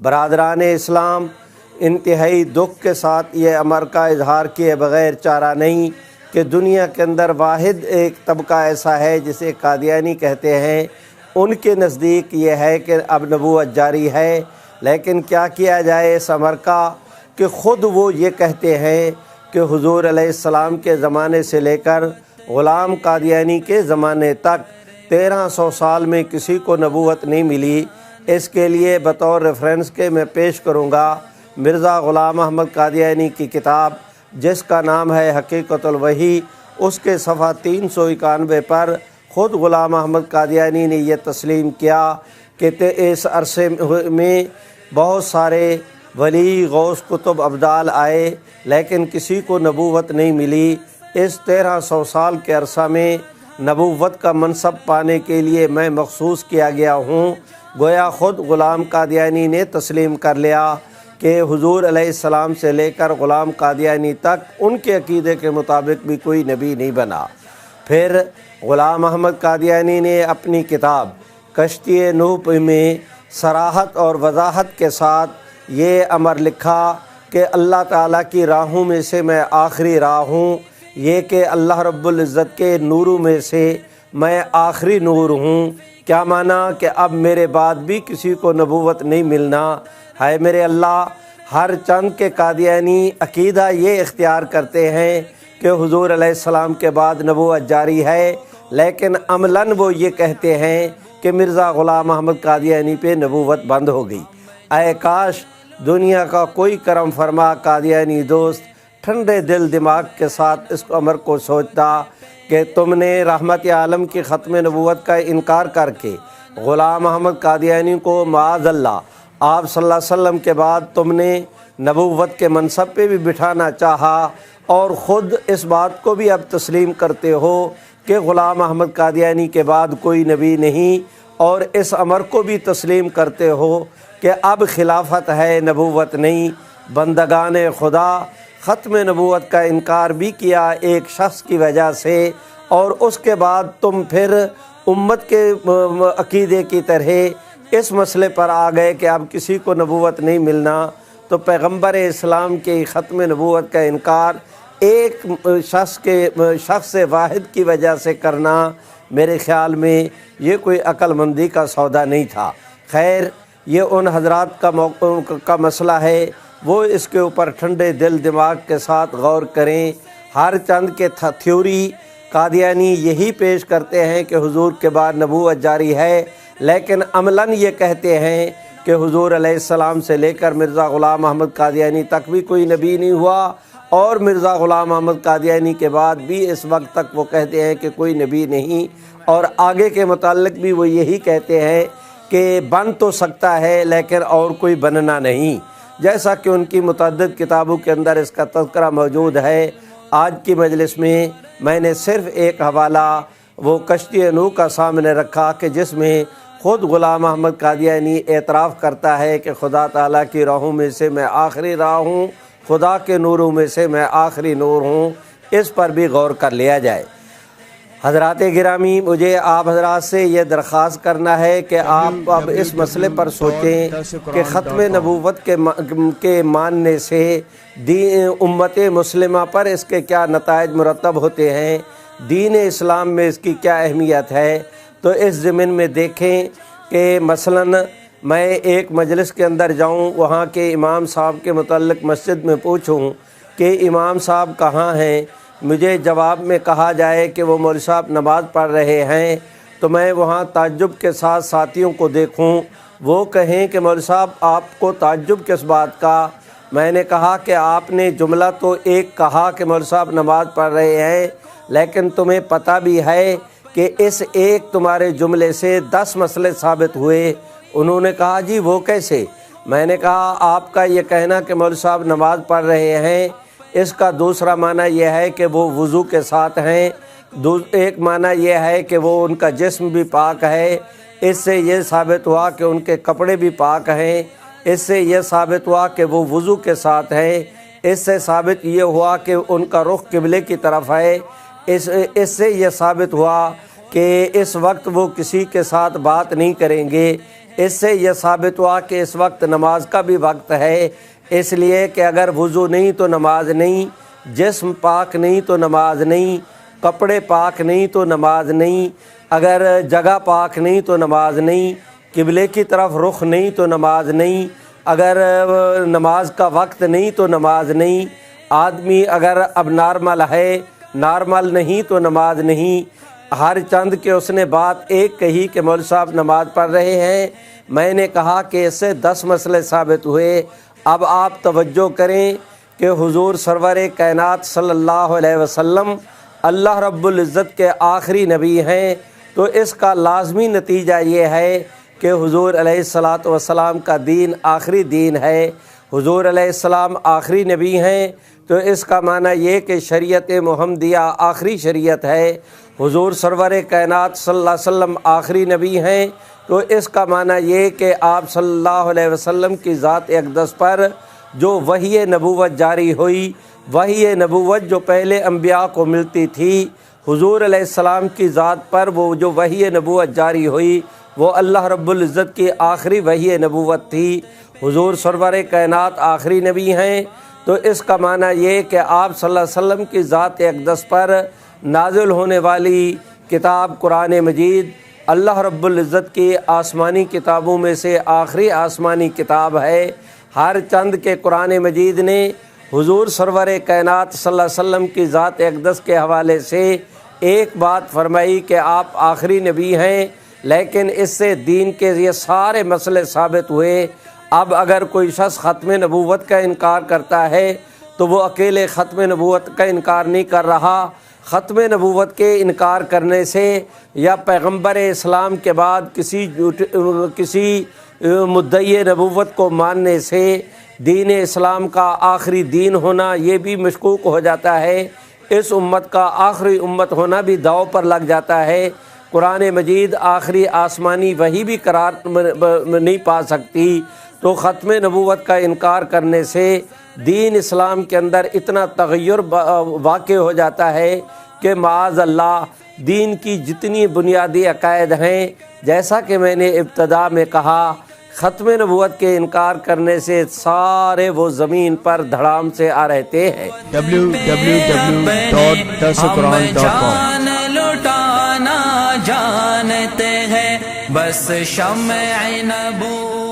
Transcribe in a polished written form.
برادران اسلام، انتہائی دکھ کے ساتھ یہ امر کا اظہار کیے بغیر چارہ نہیں کہ دنیا کے اندر واحد ایک طبقہ ایسا ہے جسے قادیانی کہتے ہیں۔ ان کے نزدیک یہ ہے کہ اب نبوت جاری ہے، لیکن کیا کیا جائے اس امر کا کہ خود وہ یہ کہتے ہیں کہ حضور علیہ السلام کے زمانے سے لے کر غلام قادیانی کے زمانے تک 1300 سال میں کسی کو نبوت نہیں ملی۔ اس کے لیے بطور ریفرنس کے میں پیش کروں گا مرزا غلام احمد قادیانی کی کتاب جس کا نام ہے حقیقت الوحی۔ اس کے صفحہ 391 پر خود غلام احمد قادیانی نے یہ تسلیم کیا کہ اس عرصے میں بہت سارے ولی، غوث، قطب، ابدال آئے لیکن کسی کو نبوت نہیں ملی۔ اس 1300 سال کے عرصہ میں نبوت کا منصب پانے کے لیے میں مخصوص کیا گیا ہوں۔ گویا خود غلام قادیانی نے تسلیم کر لیا کہ حضور علیہ السلام سے لے کر غلام قادیانی تک ان کے عقیدے کے مطابق بھی کوئی نبی نہیں بنا۔ پھر غلام احمد قادیانی نے اپنی کتاب کشتی نوح میں صراحت اور وضاحت کے ساتھ یہ امر لکھا کہ اللہ تعالیٰ کی راہوں میں سے میں آخری راہ ہوں، یہ کہ اللہ رب العزت کے نوروں میں سے میں آخری نور ہوں۔ کیا معنی کہ اب میرے بعد بھی کسی کو نبوت نہیں ملنا ہے؟ میرے اللہ، ہر چند کے قادیانی عقیدہ یہ اختیار کرتے ہیں کہ حضور علیہ السلام کے بعد نبوت جاری ہے، لیکن عملاً وہ یہ کہتے ہیں کہ مرزا غلام احمد قادیانی پہ نبوت بند ہو گئی۔ اے کاش دنیا کا کوئی کرم فرما قادیانی دوست ٹھنڈے دل دماغ کے ساتھ اس امر کو سوچتا کہ تم نے رحمت عالم کی ختم نبوت کا انکار کر کے غلام احمد قادیانی کو معاذ اللہ آپ صلی اللہ علیہ وسلم کے بعد تم نے نبوت کے منصب پہ بھی بٹھانا چاہا، اور خود اس بات کو بھی اب تسلیم کرتے ہو کہ غلام احمد قادیانی کے بعد کوئی نبی نہیں، اور اس امر کو بھی تسلیم کرتے ہو کہ اب خلافت ہے، نبوت نہیں۔ بندگان خدا ختم نبوت کا انکار بھی کیا ایک شخص کی وجہ سے، اور اس کے بعد تم پھر امت کے عقیدے کی طرح اس مسئلے پر آ گئے کہ اب کسی کو نبوت نہیں ملنا۔ تو پیغمبر اسلام کے ختم نبوت کا انکار ایک شخص واحد کی وجہ سے کرنا میرے خیال میں یہ کوئی عقل مندی کا سودا نہیں تھا۔ خیر، یہ ان حضرات کا مسئلہ ہے، وہ اس کے اوپر ٹھنڈے دل دماغ کے ساتھ غور کریں۔ ہر چند کے تھیوری قادیانی یہی پیش کرتے ہیں کہ حضور کے بعد نبوت جاری ہے، لیکن عملاً یہ کہتے ہیں کہ حضور علیہ السلام سے لے کر مرزا غلام احمد قادیانی تک بھی کوئی نبی نہیں ہوا، اور مرزا غلام احمد قادیانی کے بعد بھی اس وقت تک وہ کہتے ہیں کہ کوئی نبی نہیں، اور آگے کے متعلق بھی وہ یہی کہتے ہیں کہ بن تو سکتا ہے لیکن اور کوئی بننا نہیں، جیسا کہ ان کی متعدد کتابوں کے اندر اس کا تذکرہ موجود ہے۔ آج کی مجلس میں نے صرف ایک حوالہ وہ کشتی نوح کا سامنے رکھا کہ جس میں خود غلام احمد قادیانی اعتراف کرتا ہے کہ خدا تعالیٰ کی راہوں میں سے میں آخری راہ ہوں، خدا کے نوروں میں سے میں آخری نور ہوں۔ اس پر بھی غور کر لیا جائے۔ حضرات گرامی، مجھے آپ حضرات سے یہ درخواست کرنا ہے کہ آپ اب اس مسئلے پر سوچیں کہ ختم نبوت کے ماننے سے امت مسلمہ پر اس کے کیا نتائج مرتب ہوتے ہیں، دین اسلام میں اس کی کیا اہمیت ہے۔ تو اس ضمن میں دیکھیں کہ مثلاً میں ایک مجلس کے اندر جاؤں، وہاں کے امام صاحب کے متعلق مسجد میں پوچھوں کہ امام صاحب کہاں ہیں، مجھے جواب میں کہا جائے کہ وہ مولوی صاحب نماز پڑھ رہے ہیں، تو میں وہاں تعجب کے ساتھ ساتھیوں کو دیکھوں، وہ کہیں کہ مولوی صاحب آپ کو تعجب کس بات کا؟ میں نے کہا کہ آپ نے جملہ تو ایک کہا کہ مولوی صاحب نماز پڑھ رہے ہیں، لیکن تمہیں پتہ بھی ہے کہ اس ایک تمہارے جملے سے 10 مسئلے ثابت ہوئے۔ انہوں نے کہا جی وہ کیسے؟ میں نے کہا آپ کا یہ کہنا کہ مولوی صاحب نماز پڑھ رہے ہیں، اس کا دوسرا معنی یہ ہے کہ وہ وضو کے ساتھ ہیں، ایک معنی یہ ہے کہ وہ ان کا جسم بھی پاک ہے، اس سے یہ ثابت ہوا کہ ان کے کپڑے بھی پاک ہیں، اس سے یہ ثابت ہوا کہ وہ وضو کے ساتھ ہیں، اس سے ثابت یہ ہوا کہ ان کا رخ قبلے کی طرف ہے، اس سے یہ ثابت ہوا کہ اس وقت وہ کسی کے ساتھ بات نہیں کریں گے، اس سے یہ ثابت ہوا کہ اس وقت نماز کا بھی وقت ہے، اس لیے کہ اگر وضو نہیں تو نماز نہیں، جسم پاک نہیں تو نماز نہیں، کپڑے پاک نہیں تو نماز نہیں، اگر جگہ پاک نہیں تو نماز نہیں، قبلے کی طرف رخ نہیں تو نماز نہیں، اگر نماز کا وقت نہیں تو نماز نہیں، آدمی اگر اب نارمل ہے، نارمل نہیں تو نماز نہیں۔ ہر چند کے اس نے بات ایک کہی کہ مولوی صاحب نماز پڑھ رہے ہیں، میں نے کہا کہ اس سے 10 مسئلے ثابت ہوئے۔ اب آپ توجہ کریں کہ حضور سرور کائنات صلی اللہ علیہ وسلم اللہ رب العزت کے آخری نبی ہیں، تو اس کا لازمی نتیجہ یہ ہے کہ حضور علیہ الصلاۃ والسلام کا دین آخری دین ہے۔ حضور علیہ السلام آخری نبی ہیں تو اس کا معنی یہ کہ شریعت محمدیہ آخری شریعت ہے۔ حضور سرور کائنات صلی اللہ علیہ وسلم آخری نبی ہیں تو اس کا معنی یہ کہ آپ صلی اللہ علیہ وسلم کی ذات اقدس پر جو وحی نبوت جاری ہوئی، وحی نبوت جو پہلے انبیاء کو ملتی تھی، حضور علیہ السلام کی ذات پر وہ جو وحی نبوت جاری ہوئی وہ اللہ رب العزت کی آخری وحی نبوت تھی۔ حضور سرور کائنات آخری نبی ہیں تو اس کا معنی یہ کہ آپ صلی اللہ علیہ وسلم کی ذات اقدس پر نازل ہونے والی کتاب قرآن مجید اللہ رب العزت کی آسمانی کتابوں میں سے آخری آسمانی کتاب ہے۔ ہر چند کے قرآن مجید نے حضور سرور کائنات صلی اللہ علیہ وسلم کی ذات اقدس کے حوالے سے ایک بات فرمائی کہ آپ آخری نبی ہیں، لیکن اس سے دین کے یہ سارے مسئلے ثابت ہوئے۔ اب اگر کوئی شخص ختم نبوت کا انکار کرتا ہے تو وہ اکیلے ختم نبوت کا انکار نہیں کر رہا، ختم نبوت کے انکار کرنے سے یا پیغمبر اسلام کے بعد کسی مدعی نبوت کو ماننے سے دین اسلام کا آخری دین ہونا یہ بھی مشکوک ہو جاتا ہے، اس امت کا آخری امت ہونا بھی داؤ پر لگ جاتا ہے۔ قرآن مجید آخری آسمانی وحی بھی قرار نہیں پا سکتی، تو ختم نبوت کا انکار کرنے سے دین اسلام کے اندر اتنا تغیر واقع ہو جاتا ہے کہ معاذ اللہ دین کی جتنی بنیادی عقائد ہیں، جیسا کہ میں نے ابتدا میں کہا، ختم نبوت کے انکار کرنے سے سارے وہ زمین پر دھڑام سے آ رہتے ہیں۔ جان لٹانا جانتے ہیں، بس شمع نبوت